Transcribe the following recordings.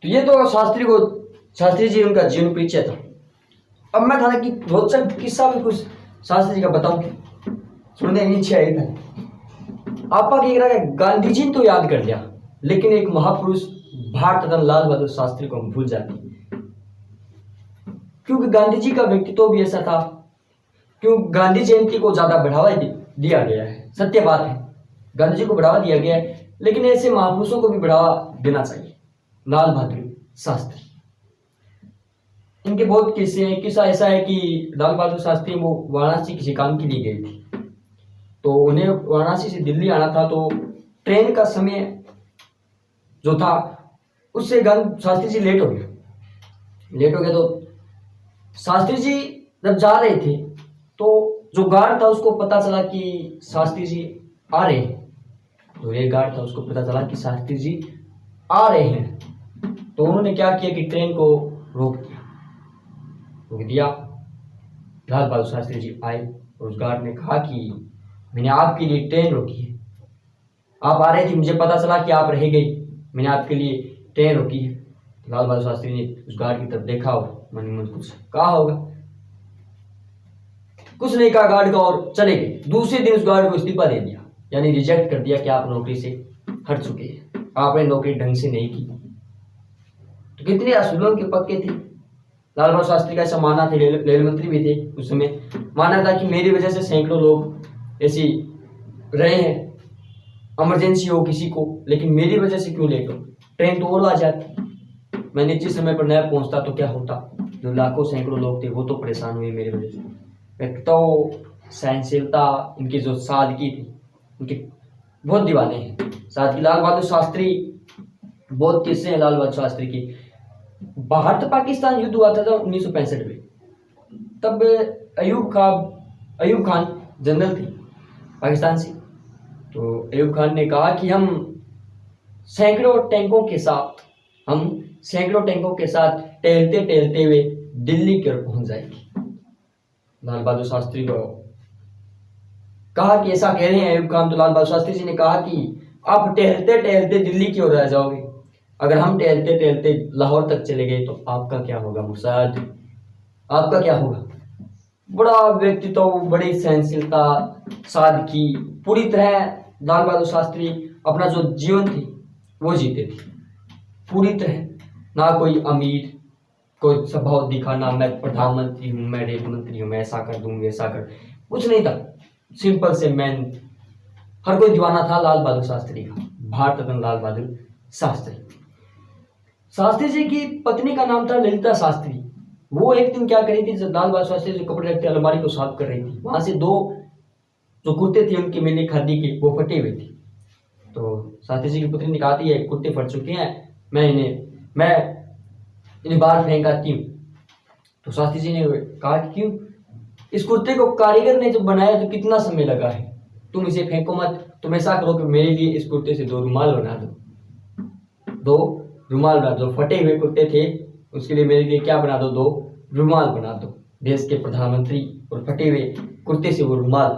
तो ये तो शास्त्री जी उनका जीवन परिचय था। अब मैं था कि रोचक किस्सा भी कुछ शास्त्री जी का बताऊं, सुनने की इच्छा है था। आपा की गांधी जी ने तो याद कर लिया, लेकिन एक महापुरुष भारत रत्न लाल बहादुर शास्त्री को हम भूल जाते हैं, क्योंकि गांधी जी का व्यक्तित्व भी ऐसा था। क्यों गांधी जयंती को ज्यादा बढ़ावा दिया गया है, सत्य बात है, गांधी जी को बढ़ावा दिया गया है, लेकिन ऐसे महापुरुषों को भी बढ़ावा देना चाहिए। लाल बहादुर शास्त्री, इनके बहुत किस्से हैं। किस्सा ऐसा है कि लाल बहादुर शास्त्री वो वाराणसी किसी काम के लिए गए थे, तो उन्हें वाराणसी से दिल्ली आना था, तो ट्रेन का समय जो था उससे शास्त्री जी लेट हो गए। तो शास्त्री जी जब जा रहे थे तो जो गार्ड था उसको पता चला कि शास्त्री जी आ रहे हैं, तो ये गार्ड था उसको पता चला कि शास्त्री जी आ रहे हैं, तो उन्होंने क्या किया कि ट्रेन को रोक दिया। लाल बहादुर शास्त्री जी आए और उस गार्ड ने कहा कि मैंने आपके लिए ट्रेन रोकी है, आप आ रहे थे, मुझे पता चला कि आप रह गई, मैंने आपके लिए ट्रेन रोकी है। लाल बहादुर शास्त्री ने उस गार्ड की तरफ देखा और मन में कुछ कहा होगा, कुछ नहीं कहा गार्ड का और चले गए। दूसरे दिन उस गार्ड को इस्तीफा दे दिया, यानी रिजेक्ट कर दिया कि आप नौकरी से हट चुके हैं, आपने नौकरी ढंग से नहीं की। तो कितने असूलों के पक्के थे। लाल बहादुर शास्त्री का ऐसा मानना था, रेल मंत्री भी थे उस समय, माना था कि मेरी वजह से सैकड़ों लोग ऐसी रहे हैं, इमरजेंसी हो किसी को, लेकिन मेरी वजह से क्यों लेट हो, ट्रेन तो और आ जाती, मैं निश्चित समय पर न पहुंचता तो क्या होता। जो लाखों सैकड़ों लोग थे वो तो परेशान हुए मेरी वजह से। तो सहनशीलता, इनकी जो सादगी थी, उनके बहुत दीवाने हैं सादगी। लाल बहादुर शास्त्री, बहुत किस्से हैं लाल बहादुर शास्त्री की। भारत पाकिस्तान युद्ध हुआ था 1965 में, तब अयूब खान जनरल थे पाकिस्तान से। तो अयूब खान ने कहा कि हम सैकड़ों टैंकों के साथ टहलते हुए दिल्ली की ओर पहुंच जाएंगे। लाल बहादुर शास्त्री को कहा कि ऐसा कह रहे हैं अयूब खान, तो लाल बहादुर शास्त्री जी ने कहा कि आप टहलते दिल्ली की ओर आ जाओगे, अगर हम टहलते लाहौर तक चले गए तो आपका क्या होगा मुर्शद, आपका क्या होगा। बड़ा व्यक्तित्व, बड़ी सहनशीलता, सादगी, पूरी तरह लाल बहादुर शास्त्री अपना जो जीवन थी वो जीते थे पूरी तरह। ना कोई अमीर, कोई स्वभाव दिखाना, मैं प्रधानमंत्री हूँ, मैं रेल मंत्री हूँ, मैं ऐसा कर दूंगी, ऐसा कर, कुछ नहीं था। सिंपल से मैन, हर कोई दीवाना था लाल बहादुर शास्त्री का, भारत रत्न लाल बहादुर शास्त्री। शास्त्री जी की पत्नी का नाम था ललिता शास्त्री। वो एक दिन क्या करी थी, जब लाल बहादुर शास्त्री जो कपड़े रखते अलमारी को साफ कर रही थी, वहां से दो जो कुर्ते थे उनके मैंने खादी के, वो फटे हुए थे। तो शास्त्री जी की पत्नी ने कहा थी कुर्ते फट चुके हैं, मैं इन्हें बाहर फेंक आती हूँ। तो शास्त्री जी ने कहा कि क्यों, इस कुर्ते को कारीगर ने जब बनाया तो कितना समय लगा है, तुम इसे फेंको मत, तुम ऐसा करो कि मेरे लिए इस कुर्ते से 2 रुमाल बना दो, फटे हुए कुर्ते थे उसके लिए मेरे लिए क्या बना दो, 2 रुमाल बना दो। देश के प्रधानमंत्री और फटे हुए कुर्ते से वो रुमाल,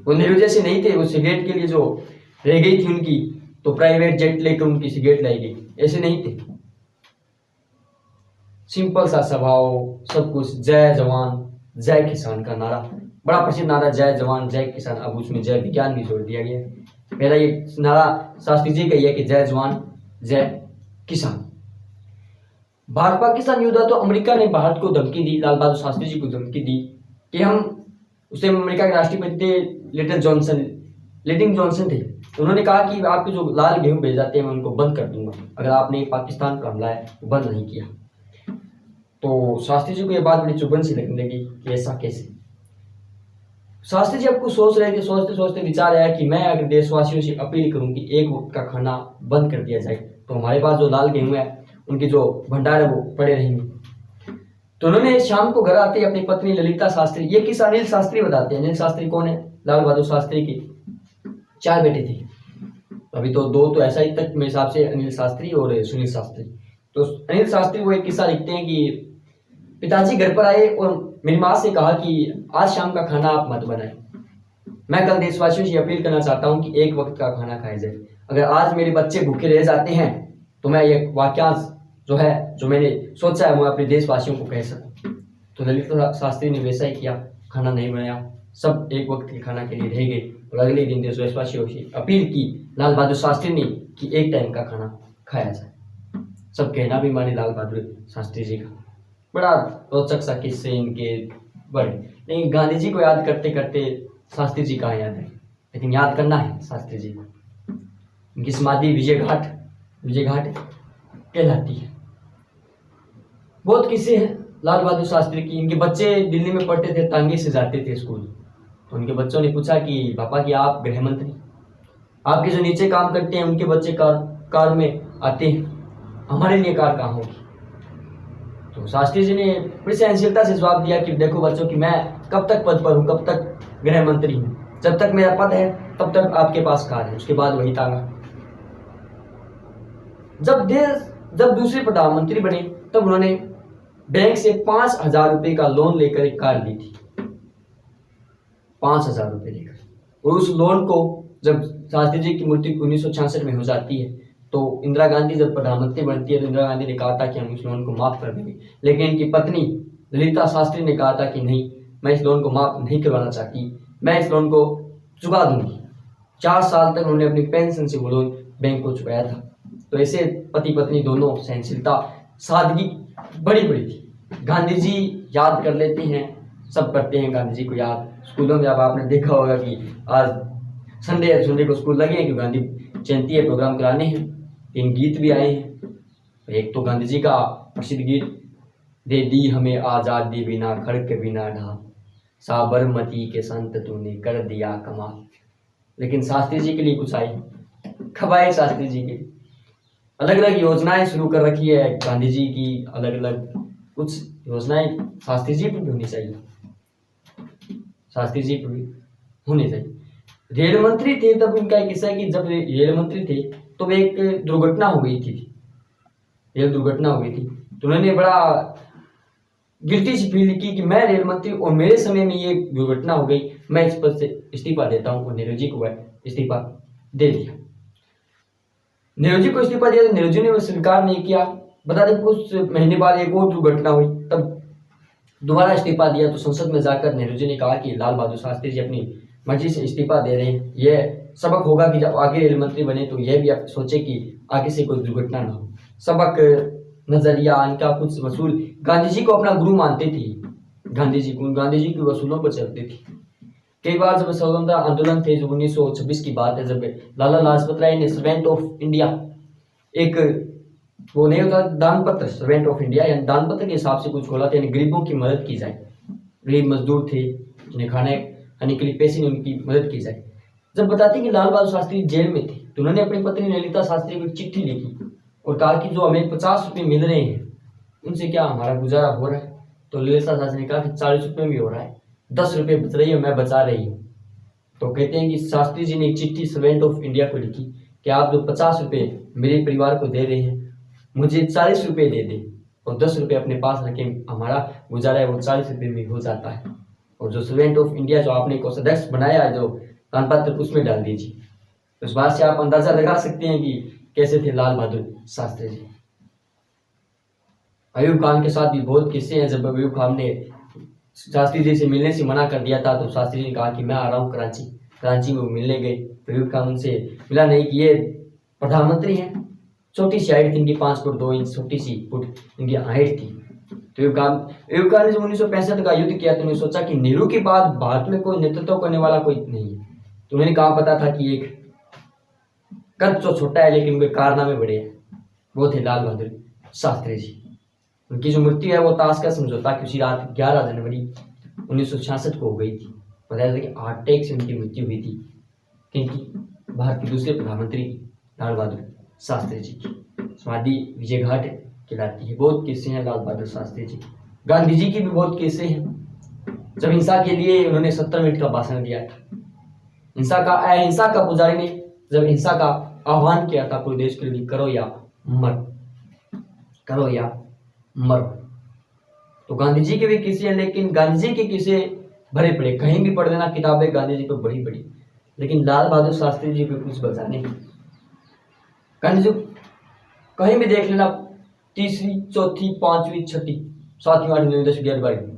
वो निर्वजह से नहीं थे, वो सिगरेट के लिए जो रह गई थी उनकी, तो प्राइवेट जेट लेकर उनकी सिगरेट लाई गई, ऐसे नहीं थे। सिंपल सा स्वभाव, सब कुछ। जय जवान जय किसान का नारा, बड़ा प्रसिद्ध नारा, जय जवान जय किसान। अब उसमें जय विज्ञान भी जोड़ दिया गया है। पहला ये नारा शास्त्री जी का ही है कि जय जवान जय किसान। भारत पाकिस्तान युद्ध तो अमेरिका ने भारत को धमकी दी, लाल बहादुर शास्त्री जी को धमकी दी कि हम, उसे अमेरिका के राष्ट्रपति थे लिटिंग जॉनसन थे, तो उन्होंने कहा कि आपके जो लाल गेहूं भेज जाते हैं मैं उनको बंद कर दूंगा अगर आपने पाकिस्तान पर हमला है बंद नहीं किया। तो शास्त्री जी को यह बात बड़ी चुभन सी लगने लगी कि ऐसा कैसे। शास्त्री जी आपको सोच रहे थे, सोचते सोचते विचार आया कि मैं अगर देशवासियों से अपील करूं कि एक वक्त का खाना बंद कर दिया जाए तो हमारे पास जो लाल गेहूं है उनके जो भंडार है वो पड़े रहेंगे। तो उन्होंने शाम को घर आते अपनी पत्नी ललिता शास्त्री, ये किस्सा अनिल शास्त्री बताते हैं। अनिल शास्त्री कौन है, लाल बहादुर शास्त्री की 4 बेटे थे, अभी तो 2 तो ऐसा ही तक मेरे हिसाब से, अनिल शास्त्री और सुनील शास्त्री। तो अनिल शास्त्री वो एक किस्सा लिखते हैं कि पिताजी घर पर आए और मेरी माँ से कहा कि आज शाम का खाना आप मत बनाएं, मैं कल देशवासियों से अपील करना चाहता हूं कि एक वक्त का खाना खाया जाए, अगर आज मेरे बच्चे भूखे रह जाते हैं तो मैं एक वाक्यांश जो है, जो मैंने सोचा है, वो अपने देशवासियों को कह सकूं। तो ललिता शास्त्री ने वैसा ही किया, खाना नहीं बनाया, सब एक वक्त के खाना के लिए रह गए और अगले दिन देशवासियों से अपील की लाल बहादुर शास्त्री ने कि एक टाइम का खाना खाया जाए। सब कहना भी माने लाल बहादुर शास्त्री जी का। बड़ा रोचक सा किस्से इनके बड़े। लेकिन गांधी जी को याद करते करते शास्त्री जी कहाँ याद है, लेकिन याद करना है शास्त्री जी को। इनकी समाधि विजय घाट कहलाती है। बहुत किस्से हैं लाल बहादुर शास्त्री की। इनके बच्चे दिल्ली में पढ़ते थे, तांगे से जाते थे स्कूल। तो उनके बच्चों ने पूछा कि पापा कि आप गृह मंत्री, आपके जो नीचे काम करते हैं उनके बच्चे कार में आते हैं, हमारे लिए कार कहाँ होगी। तो शास्त्री जी ने बड़ी सहनशीलता से जवाब दिया कि देखो बच्चों कि मैं कब तक पद पर हूँ, कब तक गृह मंत्री हूँ, जब तक मेरा पद है तब तक आपके पास कार है, उसके बाद वही तांगा। जब दूसरे प्रधानमंत्री बने तब उन्होंने बैंक से 5,000 रुपए का लोन लेकर एक कार ली थी, 5,000 रुपए लेकर। और उस लोन को जब शास्त्री जी की मृत्यु 1966 में हो जाती है तो इंदिरा गांधी जब प्रधानमंत्री बनती है तो इंदिरा गांधी ने कहा था कि हम इस लोन को माफ कर देंगे, लेकिन इनकी पत्नी ललिता शास्त्री ने कहा था कि नहीं, मैं इस लोन को माफ नहीं करवाना चाहती, मैं इस लोन को चुका दूंगी। 4 साल तक उन्होंने अपनी पेंशन से वो लोन बैंक को चुकाया था। तो ऐसे पति पत्नी दोनों सहनशीलता, सादगी बड़ी बड़ी थी। गांधी जी याद कर लेते हैं, सब करते हैं गांधी जी को याद। स्कूलों में अब आपने देखा होगा कि आज संडे को स्कूल लगे हैं कि गांधी जयंती है, प्रोग्राम कराने हैं। 3 गीत भी आए हैं। एक तो गांधी जी का प्रसिद्ध गीत, दे दी हमें आज़ादी बिना खड़क बिना ढाल, साबरमती के संत तूने कर दिया कमाल। लेकिन शास्त्री जी के लिए कुछ आई, खबाए शास्त्री जी के अलग अलग योजनाएं शुरू कर रखी है गांधी जी की, अलग अलग कुछ योजनाएं शास्त्री जी पर भी होनी चाहिए, शास्त्री जी पर भी होनी चाहिए। रेल मंत्री थे तब इनका एक किस्सा है कि जब रेल मंत्री थे तो एक दुर्घटना हो गई थी, रेल दुर्घटना हो गई थी। तो उन्होंने बड़ा गिल्टी सी फील की कि मैं रेल मंत्री और मेरे समय में ये दुर्घटना हो गई, मैं इस पद से इस्तीफा देता हूँ। और नेहरू जी को इस्तीफा दे दिया। नेहरू जी को इस्तीफा दिया तो नेहरू जी ने स्वीकार नहीं किया। बता दें कुछ महीने बाद एक और दुर्घटना हुई, तब दोबारा इस्तीफा दिया। तो संसद में जाकर नेहरू जी ने कहा कि लाल बहादुर शास्त्री जी अपनी मर्जी से इस्तीफा दे रहे हैं, यह सबक होगा कि जब आगे रेल मंत्री बने तो यह भी आप सोचे कि आगे से कोई दुर्घटना ना हो। सबक, नजरिया इनका कुछ वसूल। गांधी जी को अपना गुरु मानते थे, गांधी जी की वसूलों पर चलते थे। कई बार जब स्वतंत्रता आंदोलन थे, जो 1926 की बात है, जब लाला लाजपत राय ने सर्वेंट ऑफ इंडिया एक वो नहीं होता दान पत्र, सर्वेंट ऑफ इंडिया यानी दान पत्र के हिसाब से कुछ खोला था, यानी गरीबों की मदद की जाए। गरीब मजदूर थे, जिन्हें खाने खाने के लिए पैसे नहीं, उनकी मदद की जाए। जब बताते कि लाल बहादुर शास्त्री जेल में थे तो उन्होंने अपनी पत्नी ललिता शास्त्री को एक चिट्ठी लिखी और कहा कि जो हमें 50 रुपये मिल रहे हैं उनसे क्या हमारा गुजारा हो रहा है। तो ललिता शास्त्री ने कहा कि 40 रुपये भी हो रहा है, 10 रुपये बच रही है, मैं बचा रही हूँ। तो कहते हैं कि शास्त्री जी ने एक चिट्ठी सर्वेंट ऑफ इंडिया को लिखी कि आप जो 50 रुपये मेरे परिवार को दे रहे हैं, मुझे 40 रुपये दे दें और 10 रुपये अपने पास रखें, हमारा गुजारा है वो 40 रुपये में हो जाता है। और जो सर्वेंट ऑफ इंडिया जो आपने कोषाध्यक्ष बनाया है, जो दानपत्र, उसमें डाल दीजिए। उस बात से आप अंदाजा लगा सकते हैं कि कैसे थे लाल बहादुर शास्त्री जी। अयूब खान के साथ भी बहुत किस्से हैं। जब अयूब खान ने शास्त्री जी से मिलने से मना कर दिया था तो शास्त्री जी ने कहा कि मैं आ रहा हूँ कराची में वो मिलने गए। तो अयूब खान उनसे मिला नहीं कि ये प्रधानमंत्री हैं। छोटी सी हाइट थी इनकी, 5 फुट 2 इंच छोटी सी फुट इनकी हाइट थी। तो अयूब खान ने जब 1965 का युद्ध किया तो उन्होंने सोचा कि नेहरू के बाद भारत में कोई नेतृत्व करने वाला कोई नहीं है। तो उन्होंने कहा पता था कि एक कद तो छोटा है लेकिन उनके कारनामे बड़े हैं, वो थे लाल बहादुर शास्त्री जी। उनकी जो मृत्यु है वो ताश का समझौता की उसी रात 11 जनवरी 1966 को हो गई थी। बताया था कि हार्ट अटैक से उनकी मृत्यु हुई थी, क्योंकि भारत के दूसरे प्रधानमंत्री लाल बहादुर शास्त्री जी की समाधि विजय घाट कहलाती है। बहुत किस्से हैं लाल बहादुर शास्त्री जी। गांधी जी की भी बहुत किस्से हैं। जब हिंसा के लिए उन्होंने 70 मिनट का भाषण दिया था, अहिंसा का पुजारी ने जब हिंसा का आह्वान किया था पूरे देश के लिए, करो या मरो। तो गांधी जी के भी किस्से हैं, लेकिन गांधी जी के किस्से भरे पड़े, कहीं भी पढ़ लेना किताबें गांधी जी पे बड़ी बड़ी, लेकिन लाल बहादुर शास्त्री जी पे कुछ बचा नहीं। गांधी जी कहीं भी देख लेना तीसरी, चौथी, पांचवी, छठी, सातवीं, आठवीं, नौवीं, 10वीं, 11वीं, 12वीं,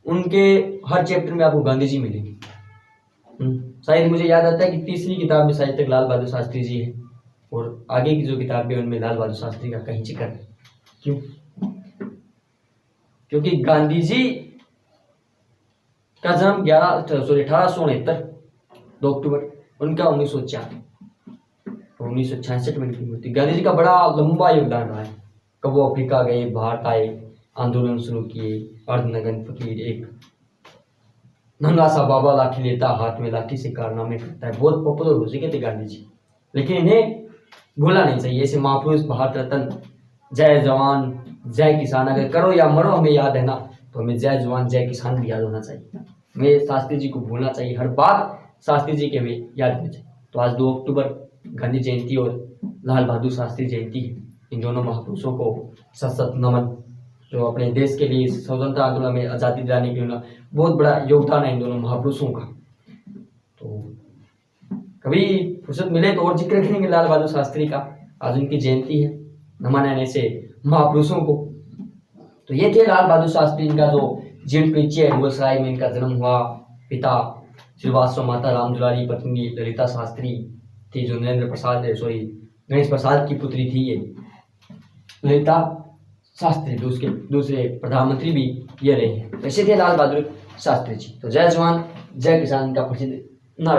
उनके हर चैप्टर में आपको गांधी जी मिलेंगे। शायद मुझे याद आता है कि तीसरी किताब में शायद तक लाल बहादुर शास्त्री जी है, और आगे की जो किताब है उनमें लाल बहादुर शास्त्री का कहीं जिक्र है। क्यों? क्योंकि गांधी जी का जन्म 1869 2 अक्टूबर, उनका 1966 में की मृत्यु। गांधी जी का बड़ा लंबा योगदान रहा है। कब वो अफ्रीका गए, भारत आए, आंदोलन शुरू किए, अर्धनग्न फकीर, एक नंगा सा बाबा लाठी लेता, हाथ में लाठी से कारनामे करता है, बहुत पॉपुलर हो चुके थे गांधी जी। लेकिन इन्हें भूलना नहीं चाहिए। ऐसे महापुरुष, भारत रत्न, जय जवान जय किसान, अगर करो या मरो हमें याद है ना, तो हमें जय जवान जय किसान भी याद होना चाहिए। हमें शास्त्री जी को भूलना चाहिए, हर बात शास्त्री जी के हमें याद होनी चाहिए। तो आज 2 अक्टूबर गांधी जयंती और लाल बहादुर शास्त्री जयंती है। इन दोनों महापुरुषों को सशक्त नमन, जो अपने देश के लिए स्वतंत्रता आंदोलन में आज़ादी दिलाने के लिए बहुत बड़ा योगदान है इन दोनों महापुरुषों का। तो कभी फुर्सत मिले तो और जिक्र करेंगे लाल बहादुर शास्त्री का। आज उनकी जयंती है, नमन है ऐसे महापुरुषों को। तो ये थे लाल बहादुर शास्त्री, इनका जो जीवन परिचय है, मुगलसराय में इनका जन्म हुआ। पिता श्रीवास्तव, माता राम दुलारी, पत्नी ललिता शास्त्री थी, जो गणेश प्रसाद की पुत्री थी ये ललिता शास्त्री। तो उसके दूसरे प्रधानमंत्री भी ये रहे हैं। ऐसे थे लाल बहादुर शास्त्री जी। तो जय जवान जय किसान का प्रसिद्ध